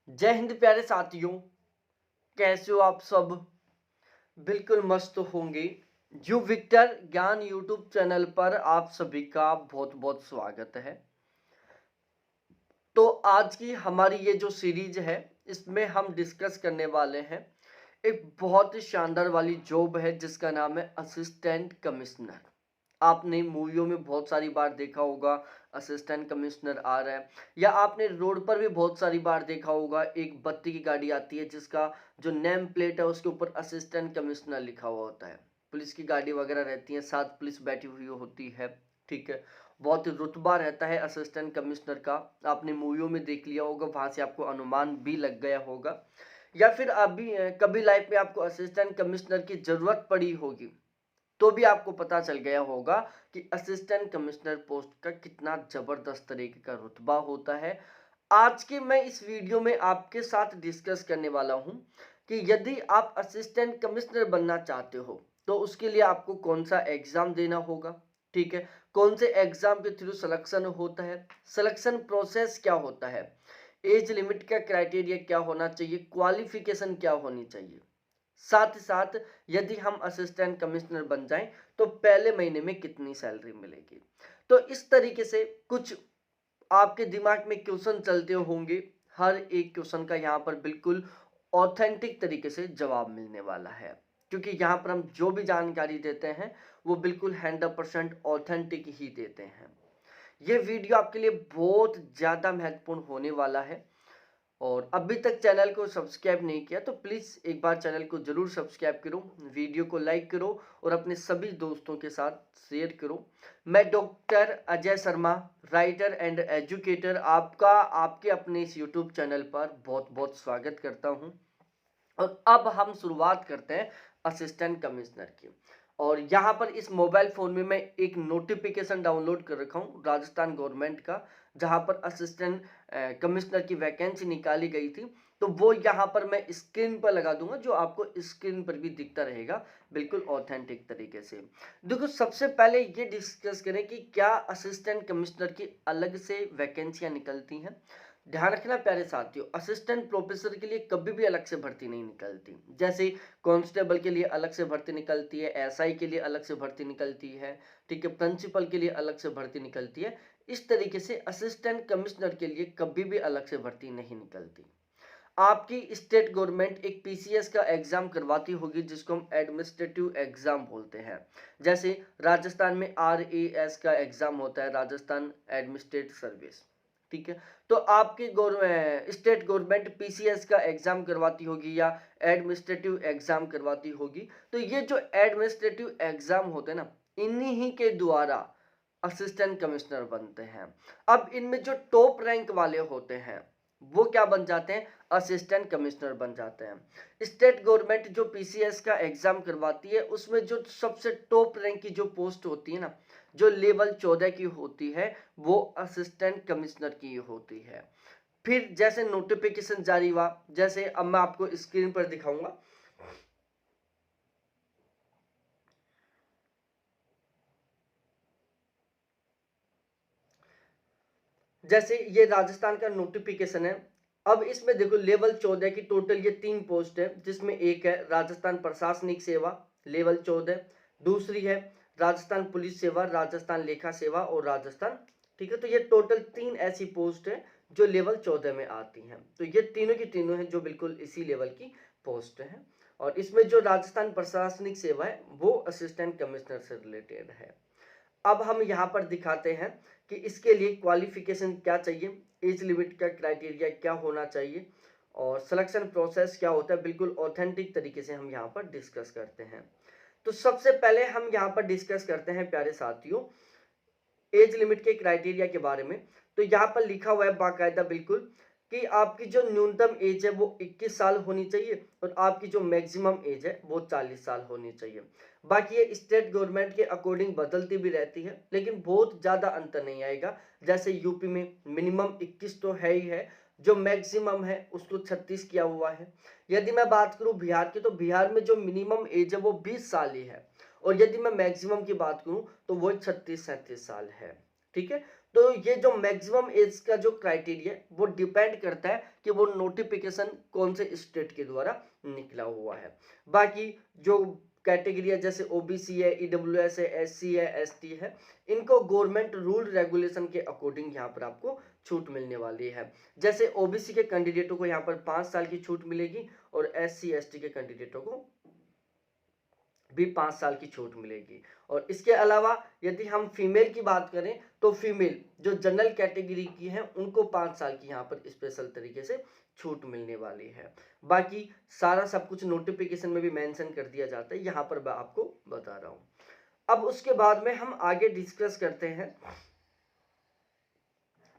जय हिंद प्यारे साथियों। कैसे हो आप सब? बिल्कुल मस्त होंगे। यू विक्टर ज्ञान यूट्यूब चैनल पर आप सभी का बहुत बहुत स्वागत है। तो आज की हमारी ये जो सीरीज है इसमें हम डिस्कस करने वाले हैं एक बहुत ही शानदार वाली जॉब है जिसका नाम है असिस्टेंट कमिश्नर। आपने मूवियों में बहुत सारी बार देखा होगा असिस्टेंट कमिश्नर आ रहा है, या आपने रोड पर भी बहुत सारी बार देखा होगा एक बत्ती की गाड़ी आती है जिसका जो नेम प्लेट है उसके ऊपर असिस्टेंट कमिश्नर लिखा हुआ होता है। पुलिस की गाड़ी वगैरह रहती है, साथ पुलिस बैठी हुई होती है। ठीक है, बहुत ही रुतबा रहता है असिस्टेंट कमिश्नर का। आपने मूवियों में देख लिया होगा, वहां से आपको अनुमान भी लग गया होगा, या फिर अभी कभी लाइफ में आपको असिस्टेंट कमिश्नर की जरूरत पड़ी होगी तो भी आपको पता चल गया होगा कि असिस्टेंट कमिश्नर पोस्ट का कितना जबरदस्त तरीके का रुतबा होता है। आज के मैं इस वीडियो में आपके साथ डिस्कस करने वाला हूं कि यदि आप असिस्टेंट कमिश्नर बनना चाहते हो तो उसके लिए आपको कौन सा एग्जाम देना होगा। ठीक है, कौन से एग्जाम के थ्रू सिलेक्शन होता है, सिलेक्शन प्रोसेस क्या होता है, एज लिमिट का क्राइटेरिया क्या होना चाहिए, क्वालिफिकेशन क्या होनी चाहिए, साथ ही साथ यदि हम असिस्टेंट कमिश्नर बन जाएं तो पहले महीने में कितनी सैलरी मिलेगी। तो इस तरीके से कुछ आपके दिमाग में क्वेश्चन चलते होंगे। हर एक क्वेश्चन का यहाँ पर बिल्कुल ऑथेंटिक तरीके से जवाब मिलने वाला है, क्योंकि यहाँ पर हम जो भी जानकारी देते हैं वो बिल्कुल 100% ऑथेंटिक ही देते हैं। ये वीडियो आपके लिए बहुत ज़्यादा महत्वपूर्ण होने वाला है, और अभी तक चैनल को सब्सक्राइब नहीं किया तो प्लीज़ एक बार चैनल को ज़रूर सब्सक्राइब करो, वीडियो को लाइक करो और अपने सभी दोस्तों के साथ शेयर करो। मैं doctor Ajay Sharma, writer and educator, आपका आपके अपने इस यूट्यूब चैनल पर बहुत बहुत स्वागत करता हूं। और अब हम शुरुआत करते हैं असिस्टेंट कमिश्नर की। और यहाँ पर इस मोबाइल फ़ोन में मैं एक नोटिफिकेशन डाउनलोड कर रखा हूँ राजस्थान गवर्नमेंट का, जहाँ पर असिस्टेंट कमिश्नर की वैकेंसी निकाली गई थी। तो वो यहाँ पर मैं स्क्रीन पर लगा दूंगा, जो आपको स्क्रीन पर भी दिखता रहेगा बिल्कुल ऑथेंटिक तरीके से। देखो, सबसे पहले ये डिस्कस करें कि क्या असिस्टेंट कमिश्नर की अलग से वैकेंसियाँ निकलती हैं। ध्यान रखना प्यारे साथियों, असिस्टेंट प्रोफेसर के लिए कभी भी अलग से भर्ती नहीं निकलती। जैसे कांस्टेबल के लिए अलग से भर्ती निकलती है, एसआई के लिए अलग से भर्ती निकलती है, ठीक है, प्रिंसिपल के लिए अलग से भर्ती निकलती है। इस तरीके से असिस्टेंट कमिश्नर के लिए कभी भी अलग से भर्ती नहीं निकलती। आपकी स्टेट गवर्नमेंट एक पीसीएस का एग्जाम करवाती होगी जिसको हम एडमिनिस्ट्रेटिव एग्जाम बोलते हैं। जैसे राजस्थान में आरएएस का एग्जाम होता है, राजस्थान एडमिनिस्ट्रेटिव सर्विस। ठीक है, तो आपकी स्टेट गवर्नमेंट पीसीएस का एग्जाम करवाती होगी या एडमिनिस्ट्रेटिव एग्जाम करवाती होगी। तो ये जो एडमिनिस्ट्रेटिव एग्जाम होते हैं ना, इन्हीं ही के द्वारा असिस्टेंट कमिश्नर बनते हैं। अब इनमें जो टॉप रैंक वाले होते हैं वो क्या बन जाते हैं, असिस्टेंट कमिश्नर बन जाते हैं। स्टेट गवर्नमेंट जो पीसीएस का एग्जाम करवाती है उसमें जो सबसे टॉप रैंक की जो पोस्ट होती है ना, जो लेवल 14 की होती है, वो असिस्टेंट कमिश्नर की होती है। फिर जैसे नोटिफिकेशन जारी हुआ, जैसे अब मैं आपको स्क्रीन पर दिखाऊंगा। जैसे ये राजस्थान का नोटिफिकेशन है। अब इसमें देखो, लेवल 14 की टोटल ये 3 पोस्ट है, जिसमें एक है राजस्थान प्रशासनिक सेवा लेवल 14, दूसरी है राजस्थान पुलिस सेवा, राजस्थान लेखा सेवा और राजस्थान। ठीक है, तो ये टोटल 3 ऐसी पोस्ट है जो लेवल 14 में आती हैं। तो ये तीनों की तीनों हैं जो बिल्कुल इसी लेवल की पोस्ट है। और इसमें जो राजस्थान प्रशासनिक सेवा है वो असिस्टेंट कमिश्नर से रिलेटेड है। अब हम यहाँ पर दिखाते हैं कि इसके लिए क्वालिफिकेशन क्या चाहिए, एज लिमिट का क्राइटेरिया क्या होना चाहिए और सिलेक्शन प्रोसेस क्या होता है। बिल्कुल ऑथेंटिक तरीके से हम यहाँ पर डिस्कस करते हैं। तो सबसे पहले हम यहाँ पर डिस्कस करते हैं प्यारे साथियों एज लिमिट के क्राइटेरिया के बारे में। तो यहाँ पर लिखा हुआ है बाकायदा बिल्कुल कि आपकी जो न्यूनतम एज है वो 21 साल होनी चाहिए और आपकी जो मैक्सिमम एज है वो 40 साल होनी चाहिए। बाकी ये स्टेट गवर्नमेंट के अकॉर्डिंग बदलती भी रहती है, लेकिन बहुत ज़्यादा अंतर नहीं आएगा। जैसे यूपी में मिनिमम 21 तो है ही है, जो मैक्सिमम है उसको 36 किया हुआ है। यदि मैं बात करूँ बिहार की, तो बिहार में जो मिनिमम एज है वो 20 साल ही है, और यदि मैं मैक्सिमम की बात करूं तो वो 36-37 साल है। ठीक है, तो ये जो मैक्सिमम एज का जो क्राइटेरिया है वो डिपेंड करता है कि वो नोटिफिकेशन कौन से स्टेट के द्वारा निकला हुआ है। बाकी जो कैटेगरी है जैसे ओबीसी है, ईडब्ल्यूएस है, एससी है, एसटी है, इनको गवर्नमेंट रूल रेगुलेशन के अकॉर्डिंग यहाँ पर आपको छूट मिलने वाली है। जैसे ओबीसी के कैंडिडेटों को यहाँ पर 5 साल की छूट मिलेगी और एससी एसटी के कैंडिडेटों को भी 5 साल की छूट मिलेगी। और इसके अलावा यदि हम फीमेल की बात करें तो फीमेल जो जनरल कैटेगरी की है उनको 5 साल की यहाँ पर स्पेशल तरीके से छूट मिलने वाली है। बाकी सारा सब कुछ नोटिफिकेशन में भी मेंशन कर दिया जाता है, यहाँ पर मैं आपको बता रहा हूँ। अब उसके बाद में हम आगे डिस्कस करते हैं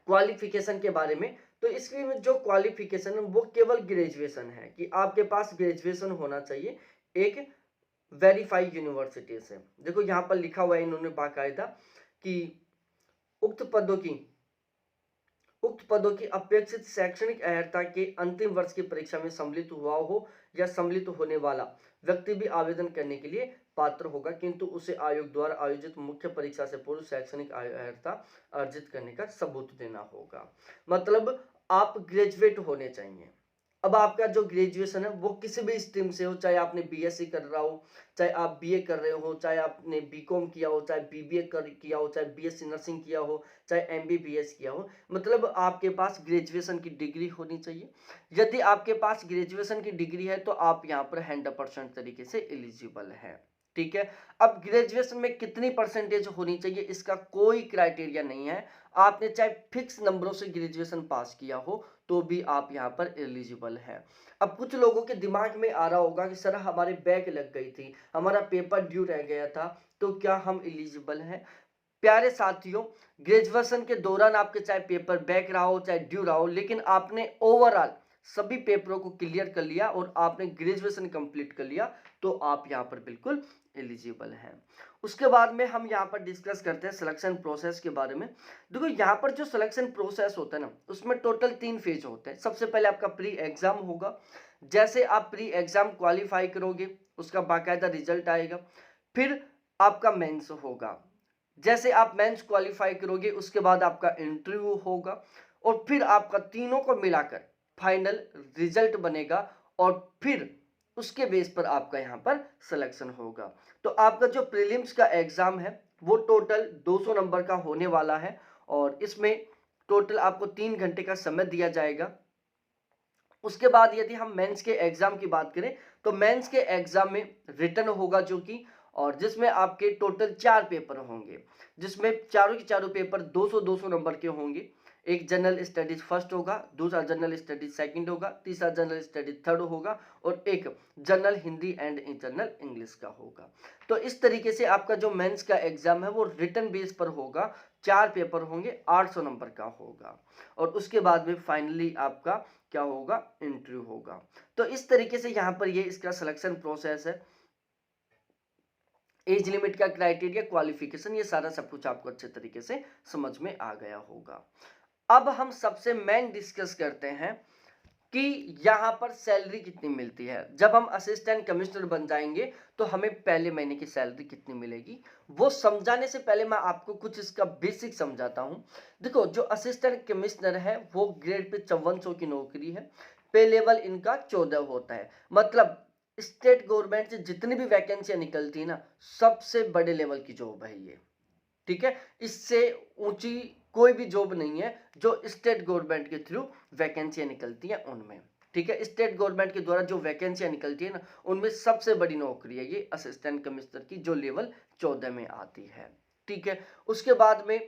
क्वालिफिकेशन के बारे में। तो इसके में जो क्वालिफिकेशन है वो केवल ग्रेजुएशन है, कि आपके पास ग्रेजुएशन होना चाहिए एक वेरीफाइड यूनिवर्सिटी से। देखो यहाँ पर लिखा हुआ है इन्होंने बाकायदा कि उक्त पदों की अपेक्षित शैक्षणिक अर्हता के अंतिम वर्ष की परीक्षा में सम्मिलित हुआ हो या सम्मिलित होने वाला व्यक्ति भी आवेदन करने के लिए पात्र होगा, किंतु उसे आयोग द्वारा आयोजित मुख्य परीक्षा से पूर्व शैक्षणिक अर्हता अर्जित करने का सबूत देना होगा। मतलब आप ग्रेजुएट होने चाहिए। अब आपका जो ग्रेजुएशन है वो किसी भी स्ट्रीम से हो, चाहे आपने बीएससी कर रहा हो, चाहे आप बीए कर रहे हो, चाहे आपने बीकॉम किया हो, चाहे बीबीए किया हो, चाहे बीएससी नर्सिंग किया हो, चाहे एमबीबीएस किया हो, मतलब आपके पास ग्रेजुएशन की डिग्री होनी चाहिए। यदि आपके पास ग्रेजुएशन की डिग्री है तो आप यहाँ पर 100% तरीके से एलिजिबल है। ठीक है। अब ग्रेजुएशन में कितनी परसेंटेज होनी चाहिए इसका कोई क्राइटेरिया नहीं है। आपने चाहे फिक्स नंबरों से ग्रेजुएशन पास किया हो तो भी आप यहाँ पर एलिजिबल है। अब कुछ लोगों के दिमाग में आ रहा होगा कि सर हमारे बैक लग गई थी, हमारा पेपर ड्यू रह गया था, तो क्या हम एलिजिबल हैं? प्यारे साथियों, ग्रेजुएशन के दौरान आपके चाहे पेपर बैक रहा हो चाहे ड्यू रहा हो, लेकिन आपने ओवरऑल सभी पेपरों को क्लियर कर लिया और आपने ग्रेजुएशन कंप्लीट कर लिया तो आप यहाँ पर बिल्कुल एलिजिबल हैं। उसके बाद में हम यहाँ पर डिस्कस करते हैं सिलेक्शन प्रोसेस के बारे में। देखो यहाँ पर जो सिलेक्शन प्रोसेस होता है ना, उसमें टोटल 3 फेज होते हैं। सबसे पहले आपका प्री एग्जाम होगा। जैसे आप प्री एग्जाम क्वालिफाई करोगे उसका बाकायदा रिजल्ट आएगा। फिर आपका मेंस होगा। जैसे आप मेंस क्वालिफाई करोगे उसके बाद आपका इंटरव्यू होगा और फिर आपका तीनों को मिलाकर फाइनल रिजल्ट बनेगा और फिर उसके बेस पर आपका यहाँ पर सिलेक्शन होगा। तो आपका जो प्रीलिम्स का एग्जाम है वो टोटल 200 नंबर का होने वाला है और इसमें टोटल आपको 3 घंटे का समय दिया जाएगा। उसके बाद यदि हम मेंस के एग्जाम की बात करें तो मेंस के एग्जाम में रिटन होगा जो कि, और जिसमें आपके टोटल 4 पेपर होंगे, जिसमें चारों के चारों पेपर 200-200 नंबर के होंगे। एक जनरल स्टडीज फर्स्ट होगा, दूसरा जनरल स्टडीज सेकंड होगा, तीसरा जनरल स्टडीज थर्ड होगा और एक general Hindi and general English का होगा। तो इस तरीके से आपका जो मेंस का एग्जाम है वो रिटन बेस पर होगा। 4 पेपर होंगे, 800 नंबर का होगा और उसके बाद में फाइनली आपका क्या होगा, इंटरव्यू होगा। तो इस तरीके से यहाँ पर ये इसका सिलेक्शन प्रोसेस है। एज लिमिट का क्राइटेरिया, क्वालिफिकेशन, ये सारा सब कुछ आपको अच्छे तरीके से समझ में आ गया होगा। अब हम सबसे मेन डिस्कस करते हैं कि यहाँ पर सैलरी कितनी मिलती है। जब हम असिस्टेंट कमिश्नर बन जाएंगे तो हमें पहले महीने की सैलरी कितनी मिलेगी, वो समझाने से पहले मैं आपको कुछ इसका बेसिक समझाता हूँ। देखो जो असिस्टेंट कमिश्नर है वो ग्रेड पे 5400 की नौकरी है। पे लेवल इनका 14 होता है। मतलब स्टेट गवर्नमेंट से जितनी भी वैकेंसियां निकलती है ना, सबसे बड़े लेवल की जॉब है ये। ठीक है, इससे ऊंची कोई भी जॉब नहीं है जो स्टेट गवर्नमेंट के थ्रू वैकेंसियां निकलती हैं उनमें। ठीक है, स्टेट गवर्नमेंट के द्वारा जो वैकेंसियां निकलती है ना, उनमें सबसे बड़ी नौकरी है ये असिस्टेंट कमिश्नर की, जो लेवल 14 में आती है। ठीक है, उसके बाद में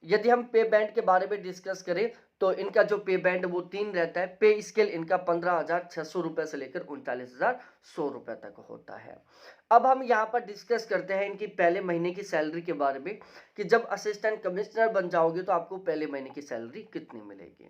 यदि हम पे बैंड के बारे में डिस्कस करें तो इनका जो पे बैंड वो 3 रहता है। पे स्केल इनका 15,600 रुपए से लेकर 39,100 रुपए तक होता है। अब हम यहाँ पर डिस्कस करते हैं इनकी पहले महीने की सैलरी के बारे में, कि जब असिस्टेंट कमिश्नर बन जाओगे तो आपको पहले महीने की सैलरी कितनी मिलेगी।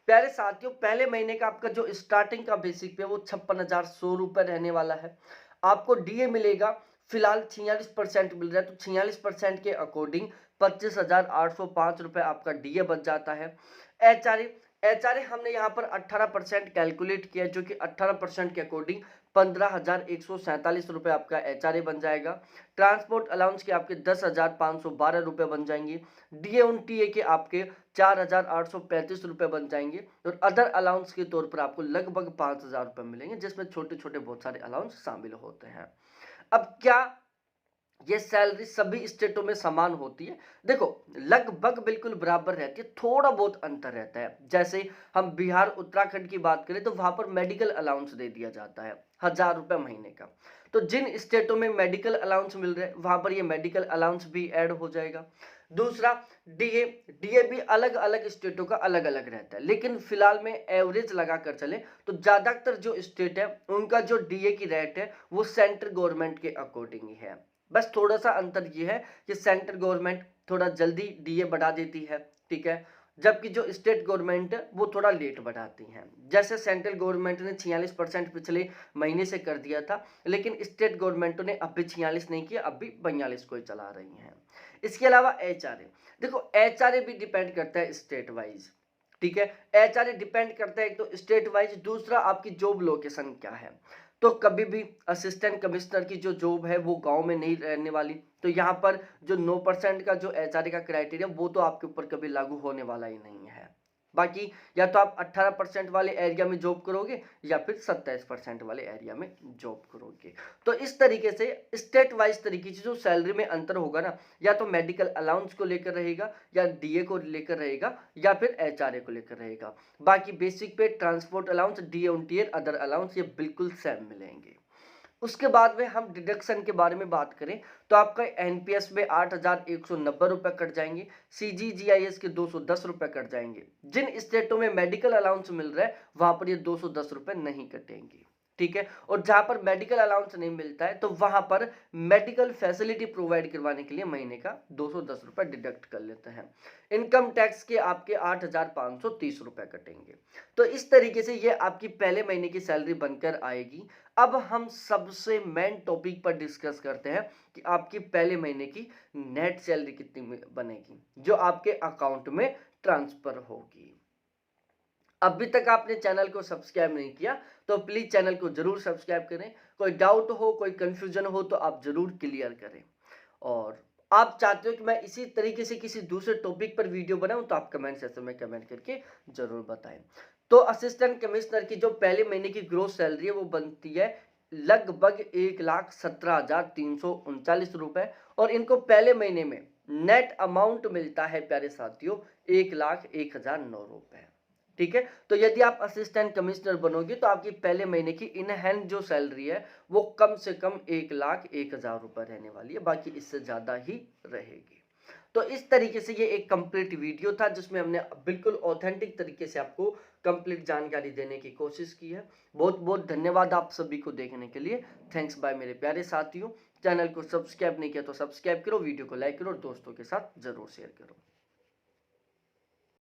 प्यारे साथियों, पहले महीने का आपका जो स्टार्टिंग का बेसिक पे वो 56,100 रुपए रहने वाला है। आपको डीए मिलेगा, फिलहाल 46% मिल रहा है, तो 46% के अकॉर्डिंग 25,805 रुपए आपका डीए बच जाता है। एचआरए हमने यहाँ पर 18% कैलकुलेट किया, जो कि 18% के अकॉर्डिंग 15,147 आपका HRA बन जाएगा। ट्रांसपोर्ट अलाउंस के आपके 10,512 रुपये बन जाएंगे। DA ऑन TA के आपके 4,835 रुपये बन जाएंगे और अदर अलाउंस के तौर पर आपको लगभग 5,000 रुपये मिलेंगे, जिसमें छोटे छोटे बहुत सारे अलाउंस शामिल होते हैं। अब क्या ये सैलरी सभी स्टेटों में समान होती है? देखो, लगभग बिल्कुल बराबर रहती है, थोड़ा बहुत अंतर रहता है। जैसे हम बिहार उत्तराखंड की बात करें तो वहां पर मेडिकल अलाउंस दे दिया जाता है 1,000 रुपये महीने का। तो जिन स्टेटों में मेडिकल अलाउंस मिल रहे हैं वहां पर ये मेडिकल अलाउंस भी ऐड हो जाएगा। दूसरा, डीए भी अलग अलग स्टेटों का अलग अलग रहता है, लेकिन फिलहाल में एवरेज लगाकर चले तो ज्यादातर जो स्टेट है उनका जो डीए की रेट है वो सेंट्रल गवर्नमेंट के अकॉर्डिंग ही है। बस थोड़ा सा अंतर ये है कि सेंट्रल गवर्नमेंट थोड़ा जल्दी डीए बढ़ा देती है, ठीक है, जबकि जो स्टेट गवर्नमेंट है वो थोड़ा लेट बढ़ाती हैं। जैसे सेंट्रल गवर्नमेंट ने 46% पिछले महीने से कर दिया था, लेकिन स्टेट गवर्नमेंटों ने अब भी 46 नहीं किया, अब भी 42 को ही चला रही हैं। इसके अलावा HRA, देखो HRA भी डिपेंड करता है स्टेट वाइज, ठीक है। HRA डिपेंड करता है एक तो स्टेट वाइज, दूसरा आपकी जॉब लोकेशन क्या है। तो कभी भी असिस्टेंट कमिश्नर की जो जॉब है वो गांव में नहीं रहने वाली, तो यहाँ पर जो 9% का जो HRA का क्राइटेरिया वो तो आपके ऊपर कभी लागू होने वाला ही नहीं है। बाकी या तो आप 18% वाले एरिया में जॉब करोगे या फिर 27% वाले एरिया में जॉब करोगे। तो इस तरीके से स्टेट वाइज तरीके से जो सैलरी में अंतर होगा ना, या तो मेडिकल अलाउंस को लेकर रहेगा, या डीए को लेकर रहेगा, या फिर HRA को लेकर रहेगा। बाकी बेसिक पे transport allowance, DA on tier, other allowance ये बिल्कुल सेम मिलेंगे। उसके बाद में हम डिडक्शन के बारे में बात करें तो आपका एनपीएस में 8,190 रुपये कट जाएंगे, CGGIS के 210 रुपये कट जाएंगे। जिन स्टेटों में मेडिकल अलाउंस मिल रहा है वहां पर ये 210 रुपये नहीं कटेंगे, ठीक है। और जहां पर मेडिकल अलाउंस नहीं मिलता है तो वहां पर मेडिकल फैसिलिटी प्रोवाइड करवाने के लिए महीने का 210 रुपये डिडक्ट कर लेते हैं। इनकम टैक्स के आपके 8,530 रुपये कटेंगे। तो इस तरीके से ये आपकी पहले महीने की सैलरी बनकर आएगी। अब हम सबसे मेन टॉपिक पर डिस्कस करते हैं कि आपकी पहले महीने की नेट सैलरी कितनी बनेगी जो आपके अकाउंट में ट्रांसफर होगी। अभी तक आपने चैनल को सब्सक्राइब नहीं किया तो प्लीज चैनल को जरूर सब्सक्राइब करें। कोई डाउट हो, कोई कंफ्यूजन हो तो आप जरूर क्लियर करें। और आप चाहते हो कि मैं इसी तरीके से किसी दूसरे टॉपिक पर वीडियो बनाऊं तो आप कमेंट सेक्शन में कमेंट करके जरूर बताएं। तो असिस्टेंट कमिश्नर की जो पहले महीने की ग्रोस सैलरी है वो बनती है लगभग 1,17,339 रुपए, और इनको पहले महीने में नेट अमाउंट मिलता है प्यारे साथियों 1,01,009 रुपए, ठीक है। तो यदि आप असिस्टेंट कमिश्नर बनोगे तो आपकी पहले महीने की इन हैंड जो सैलरी है वो कम से कम 1,01,000 रुपए रहने वाली है, बाकी इससे ज्यादा ही रहेगी। तो इस तरीके से ये एक कंप्लीट वीडियो था जिसमें हमने बिल्कुल ऑथेंटिक तरीके से आपको कंप्लीट जानकारी देने की कोशिश की है। बहुत बहुत धन्यवाद आप सभी को देखने के लिए। थैंक्स बाय मेरे प्यारे साथियों। चैनल को सब्सक्राइब नहीं किया तो सब्सक्राइब करो, वीडियो को लाइक करो और दोस्तों के साथ जरूर शेयर करो।